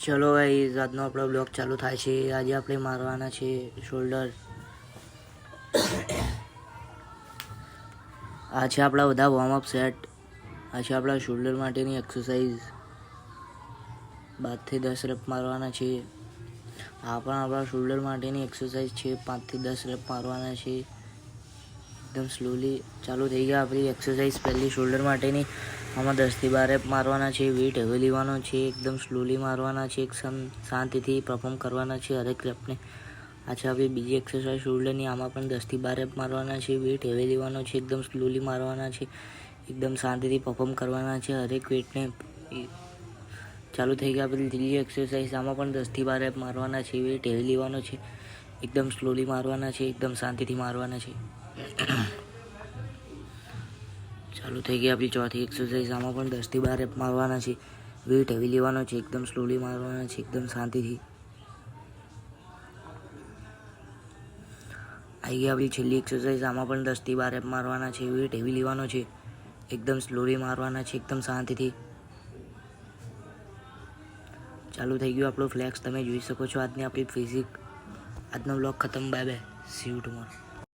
ચલો ગાઈઝ, આજનો આપણો બ્લોગ ચાલુ થાય છે. આજે આપણે મારવાના છે શોલ્ડર. આ છે આપણા બધા વોર્મઅપ સેટ. આ છે આપણા શોલ્ડર માટેની એક્સરસાઇઝ. 5 થી 10 રેપ મારવાના છે. આ પણ આપણા શોલ્ડર માટેની એક્સરસાઇઝ છે. 5 થી 10 રેપ મારવાના છે. એકદમ સ્લોલી ચાલુ થઈ ગયા આપણી એક્સરસાઇઝ. પહેલી શોલ્ડર માટેની. આમાં 10 થી 12 રેપ મારવાના છે. વેઇટ હેવી લેવાનો છે. એકદમ સ્લોલી મારવાના છે. શાંતિથી પરફોર્મ કરવાના છે હરેક રેપને. આ છે આપણી બીજી એક્સરસાઇઝ શોલ્ડરની. આમાં પણ 10 થી 12 રેપ મારવાના છે. વેઇટ હેવી લેવાનો છે. એકદમ સ્લોલી મારવાના છે. એકદમ શાંતિથી પરફોર્મ કરવાના છે હરેક વેઇટને. ચાલુ થઈ ગયા આપણી ત્રીજી એક્સરસાઇઝ. આમાં પણ 10 થી 12 રેપ મારવાના છે. વેઇટ હેવી લેવાનો છે. એકદમ સ્લોલી મારવાના છે. એકદમ શાંતિથી મારવાના છે. ચાલુ થઈ ગઈ આપણી ચોથી એક્સરસાઇઝ. આમાં પણ 10 થી 12 રેપ મારવાના છે. વેઇટ હેવી લેવાનો છે. એકદમ સ્લોલી મારવાના છે. એકદમ શાંતિથી. આવી ગઈ આપણી છેલ્લી એક્સરસાઇઝ. આમાં પણ 10 થી 12 રેપ મારવાના છે. વેઇટ હેવી લેવાનો છે. એકદમ સ્લોલી મારવાના છે. એકદમ શાંતિથી. ચાલુ થઈ ગયું આપણું ફ્લેક્સ. તમે જોઈ શકો છો આજની આપણી ફિઝિક. આજનો બ્લોગ ખતમ. Bye bye. C you tomorrow.